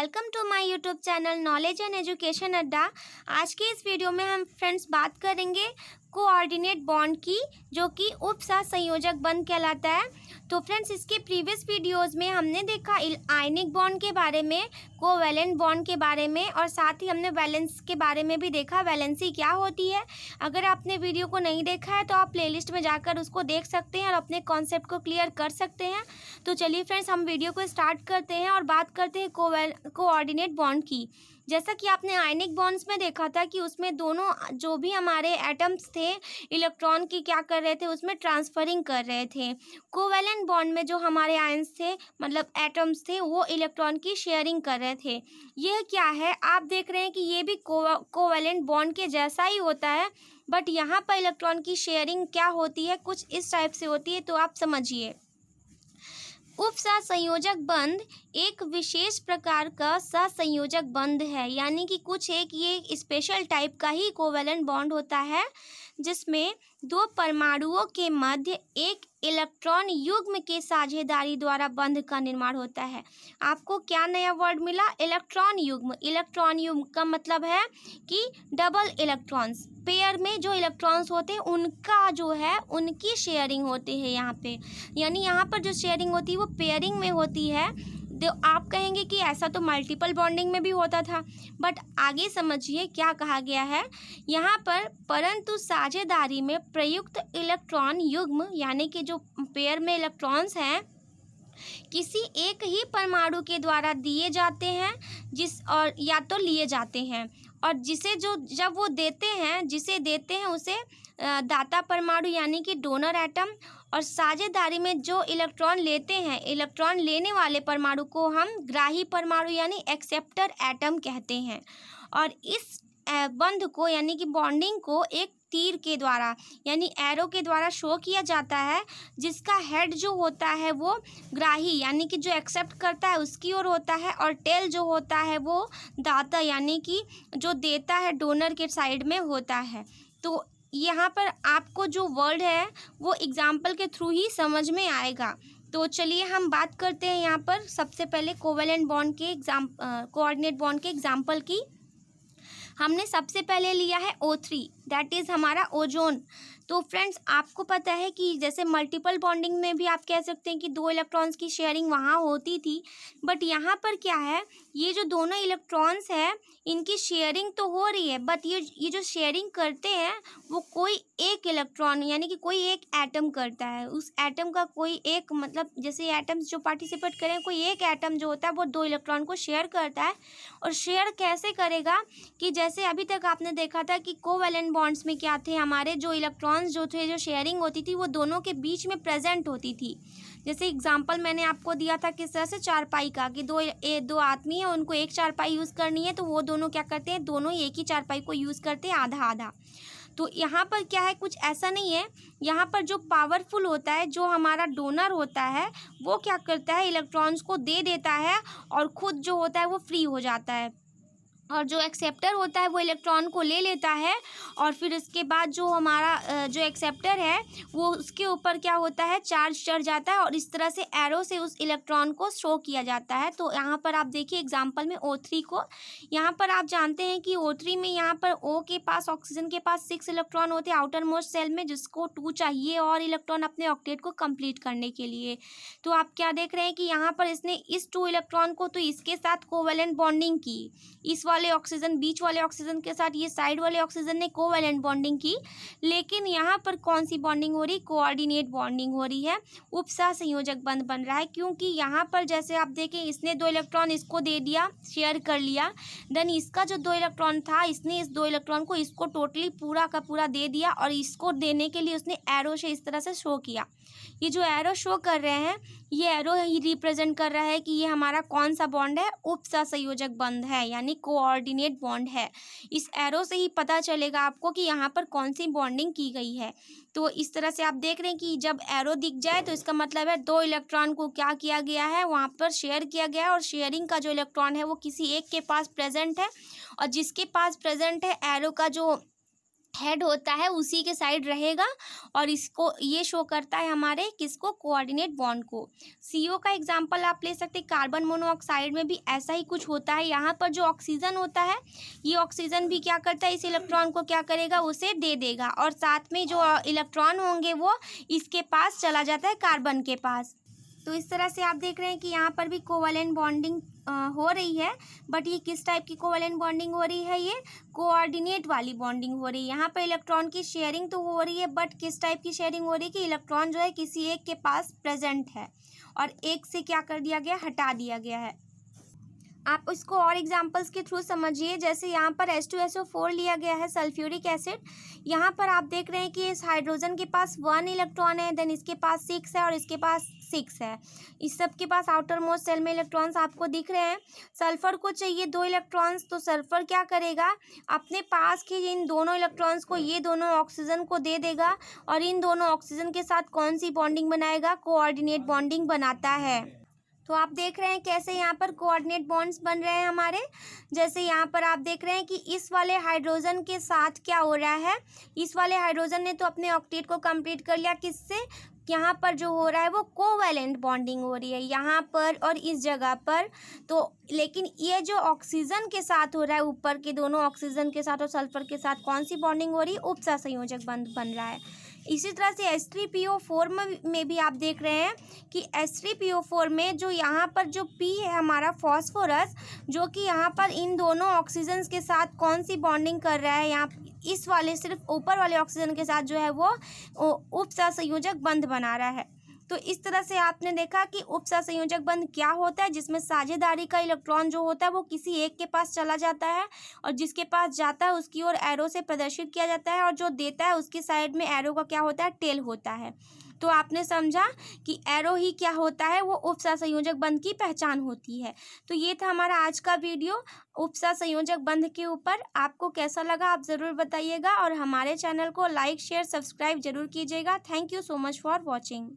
Welcome to my YouTube channel knowledge and education Adda. आज के इस वीडियो में हम फ्रेंड्स बात करेंगे कोऑर्डिनेट बॉन्ड की, जो कि उपसहसंयोजक बंध कहलाता है। तो फ्रेंड्स, इसके प्रीवियस वीडियोस में हमने देखा आयनिक बॉन्ड के बारे में, कोवैलेंट बॉन्ड के बारे में, और साथ ही हमने वैलेंस के बारे में भी देखा, वैलेंसी क्या होती है। अगर आपने वीडियो को नहीं देखा है तो आप प्लेलिस्ट में जाकर उसको देख सकते हैं और अपने कॉन्सेप्ट को क्लियर कर सकते हैं। तो चलिए फ्रेंड्स, हम वीडियो को स्टार्ट करते हैं और बात करते हैं कोऑर्डिनेट बॉन्ड की। जैसा कि आपने आयनिक बॉन्ड्स में देखा था कि उसमें दोनों जो भी हमारे एटम्स थे इलेक्ट्रॉन की क्या कर रहे थे, उसमें ट्रांसफरिंग कर रहे थे। कोवैलेंट बॉन्ड में जो हमारे आयंस थे, मतलब एटम्स थे, वो इलेक्ट्रॉन की शेयरिंग कर रहे थे। यह क्या है, आप देख रहे हैं कि ये भी कोवैलेंट बॉन्ड के जैसा ही होता है, बट यहाँ पर इलेक्ट्रॉन की शेयरिंग क्या होती है, कुछ इस टाइप से होती है। तो आप समझिए, उपसहसंयोजक बंध एक विशेष प्रकार का सहसंयोजक बंध है, यानी कि कुछ ये स्पेशल टाइप का ही कोवैलेंट बॉन्ड होता है, जिसमें दो परमाणुओं के मध्य एक इलेक्ट्रॉन युग्म के साझेदारी द्वारा बंध का निर्माण होता है। आपको क्या नया वर्ड मिला? इलेक्ट्रॉन युग्म। इलेक्ट्रॉन युग्म का मतलब है कि डबल इलेक्ट्रॉन्स, पेयर में जो इलेक्ट्रॉन्स होते हैं उनका जो है उनकी शेयरिंग होती है यहाँ पे, यानी यहाँ पर जो शेयरिंग होती है वो पेयरिंग में होती है। तो आप कहेंगे कि ऐसा तो मल्टीपल बॉन्डिंग में भी होता था, बट आगे समझिए क्या कहा गया है यहाँ पर। परंतु साझेदारी में प्रयुक्त इलेक्ट्रॉन युग्म, यानी कि जो पेयर में इलेक्ट्रॉन्स हैं, किसी एक ही परमाणु के द्वारा दिए जाते हैं और या तो लिए जाते हैं, और जब वो देते हैं, जिसे देते हैं उसे दाता परमाणु यानी कि डोनर एटम, और साझेदारी में जो इलेक्ट्रॉन लेते हैं, इलेक्ट्रॉन लेने वाले परमाणु को हम ग्राही परमाणु यानी एक्सेप्टर एटम कहते हैं। और इस बंध को यानी कि बॉन्डिंग को एक तीर के द्वारा यानी एरो के द्वारा शो किया जाता है, जिसका हेड जो होता है वो ग्राही यानी कि जो एक्सेप्ट करता है उसकी ओर होता है, और टेल जो होता है वो दाता यानी कि जो देता है डोनर के साइड में होता है। तो यहाँ पर आपको जो वर्ड है वो एग्जाम्पल के थ्रू ही समझ में आएगा। तो चलिए हम बात करते हैं यहाँ पर सबसे पहले कोवैलेंट बॉन्ड के कोऑर्डिनेट बॉन्ड के एग्जाम्पल की। हमने सबसे पहले लिया है O3, दैट इज़ हमारा ओजोन। तो फ्रेंड्स, आपको पता है कि जैसे मल्टीपल बॉन्डिंग में भी आप कह सकते हैं कि दो इलेक्ट्रॉन्स की शेयरिंग वहाँ होती थी, बट यहाँ पर क्या है, ये जो दोनों इलेक्ट्रॉन्स हैं इनकी शेयरिंग तो हो रही है, बट ये जो शेयरिंग करते हैं वो कोई एक इलेक्ट्रॉन यानी कि कोई एक एटम करता है। उस एटम का कोई एक, मतलब जैसे एटम्स जो पार्टिसिपेट करें, कोई एक एटम जो होता है वो दो इलेक्ट्रॉन को शेयर करता है। और शेयर कैसे करेगा कि जैसे अभी तक आपने देखा था कि कोवैलेंट बॉन्ड्स में क्या थे, हमारे जो इलेक्ट्रॉन्स जो थे, जो शेयरिंग होती थी वो दोनों के बीच में प्रेजेंट होती थी। जैसे एग्जांपल मैंने आपको दिया था किस तरह से, चारपाई का, कि दो आदमी है, उनको एक चारपाई यूज़ करनी है, तो वो दोनों क्या करते हैं, दोनों एक ही चारपाई को यूज़ करते हैं, आधा आधा। तो यहाँ पर क्या है, कुछ ऐसा नहीं है। यहाँ पर जो पावरफुल होता है, जो हमारा डोनर होता है, वो क्या करता है, इलेक्ट्रॉन्स को दे देता है और खुद जो होता है वो फ्री हो जाता है। और जो एक्सेप्टर होता है वो इलेक्ट्रॉन को ले लेता है, और फिर इसके बाद जो हमारा जो एक्सेप्टर है वो उसके ऊपर क्या होता है, चार्ज चढ़ जाता है, और इस तरह से एरो से उस इलेक्ट्रॉन को शो किया जाता है। तो यहाँ पर आप देखिए एग्जांपल में O3 को, यहाँ पर आप जानते हैं कि O3 में यहाँ पर O के पास, ऑक्सीजन के पास 6 इलेक्ट्रॉन होते हैं आउटर मोस्ट सेल में, जिसको 2 चाहिए और इलेक्ट्रॉन अपने ऑक्टेट को कंप्लीट करने के लिए। तो आप क्या देख रहे हैं कि यहाँ पर इसने इस 2 इलेक्ट्रॉन को तो इसके साथ कोवैलेंट बॉन्डिंग की, इस वाले ऑक्सीजन, बीच वाले ऑक्सीजन के साथ ये साइड वाले ऑक्सीजन ने कोवैलेंट बॉन्डिंग की। लेकिन यहाँ पर कौन सी बॉन्डिंग हो रही, कोऑर्डिनेट बॉन्डिंग हो रही है, उपसहसंयोजक बंध बन रहा है। क्योंकि यहाँ पर जैसे आप देखें, इसने 2 इलेक्ट्रॉन इसको दे दिया, शेयर कर लिया, देन इसका जो 2 इलेक्ट्रॉन था, इसने इस 2 इलेक्ट्रॉन को इसको टोटली पूरा का पूरा दे दिया, और इसको देने के लिए उसने एरो से इस तरह से शो किया। ये जो एरो शो कर रहे हैं, ये एरो ही रिप्रेजेंट कर रहा है कि ये हमारा कौन सा बॉन्ड है, उपसहसंयोजक बंध है, यानी कोऑर्डिनेट बॉन्ड है। इस एरो से ही पता चलेगा आपको कि यहाँ पर कौन सी बॉन्डिंग की गई है। तो इस तरह से आप देख रहे हैं कि जब एरो दिख जाए तो इसका मतलब है 2 इलेक्ट्रॉन को क्या किया गया है, वहाँ पर शेयर किया गया है, और शेयरिंग का जो इलेक्ट्रॉन है वो किसी एक के पास प्रेजेंट है, और जिसके पास प्रेजेंट है, एरो का जो हेड होता है उसी के साइड रहेगा और इसको ये शो करता है हमारे किसको, कोऑर्डिनेट बॉन्ड को। CO का एग्जांपल आप ले सकते हैं, कार्बन मोनोऑक्साइड में भी ऐसा ही कुछ होता है। यहाँ पर जो ऑक्सीजन होता है ये ऑक्सीजन भी क्या करता है, इस इलेक्ट्रॉन को क्या करेगा, उसे दे देगा और साथ में जो इलेक्ट्रॉन होंगे वो इसके पास चला जाता है कार्बन के पास। तो इस तरह से आप देख रहे हैं कि यहाँ पर भी कोवैलेंट बॉन्डिंग हो रही है, बट ये किस टाइप की कोवैलेंट बॉन्डिंग हो रही है, ये कोऑर्डिनेट वाली बॉन्डिंग हो रही है। यहाँ पर इलेक्ट्रॉन की शेयरिंग तो हो रही है, बट किस टाइप की शेयरिंग हो रही है कि इलेक्ट्रॉन जो है किसी एक के पास प्रेजेंट है और एक से क्या कर दिया गया, हटा दिया गया है। आप इसको और एग्जांपल्स के थ्रू समझिए। जैसे यहाँ पर H2SO4 लिया गया है, सल्फ्यूरिक एसिड। यहाँ पर आप देख रहे हैं कि इस हाइड्रोजन के पास 1 इलेक्ट्रॉन है, देन इसके पास 6 है और इसके पास 6 है। इस सब के पास आउटर मोस्ट सेल में इलेक्ट्रॉन्स आपको दिख रहे हैं। सल्फर को चाहिए 2 इलेक्ट्रॉन्स, तो सल्फर क्या करेगा, अपने पास के इन दोनों इलेक्ट्रॉन्स को ये दोनों ऑक्सीजन को दे देगा और इन दोनों ऑक्सीजन के साथ कौन सी बॉन्डिंग बनाएगा, कोऑर्डिनेट बॉन्डिंग बनाता है। तो आप देख रहे हैं कैसे यहाँ पर कोऑर्डिनेट बॉन्ड्स बन रहे हैं हमारे। जैसे यहाँ पर आप देख रहे हैं कि इस वाले हाइड्रोजन के साथ क्या हो रहा है, इस वाले हाइड्रोजन ने तो अपने ऑक्टेट को कंप्लीट कर लिया, किससे, यहाँ पर जो हो रहा है वो कोवैलेंट बॉन्डिंग हो रही है यहाँ पर और इस जगह पर। तो लेकिन ये जो ऑक्सीजन के साथ हो रहा है, ऊपर के दोनों ऑक्सीजन के साथ और सल्फर के साथ कौन सी बॉन्डिंग हो रही है, उपसहसंयोजक बंध बन रहा है। इसी तरह से H3PO4 में भी आप देख रहे हैं कि H3PO4 में जो यहाँ पर जो P है हमारा फॉस्फोरस, जो कि यहाँ पर इन दोनों ऑक्सीजन के साथ कौन सी बॉन्डिंग कर रहा है, यहाँ इस वाले सिर्फ ऊपर वाले ऑक्सीजन के साथ जो है वो उपसहसंयोजक बंध बना रहा है। तो इस तरह से आपने देखा कि उपसहसंयोजक बंध क्या होता है, जिसमें साझेदारी का इलेक्ट्रॉन जो होता है वो किसी एक के पास चला जाता है और जिसके पास जाता है उसकी ओर एरो से प्रदर्शित किया जाता है और जो देता है उसकी साइड में एरो का क्या होता है, टेल होता है। तो आपने समझा कि एरो ही क्या होता है, वो उपसहसंयोजक बंध की पहचान होती है। तो ये था हमारा आज का वीडियो उपसहसंयोजक बंध के ऊपर। आपको कैसा लगा आप ज़रूर बताइएगा और हमारे चैनल को लाइक शेयर सब्सक्राइब जरूर कीजिएगा। Thank you so much for watching.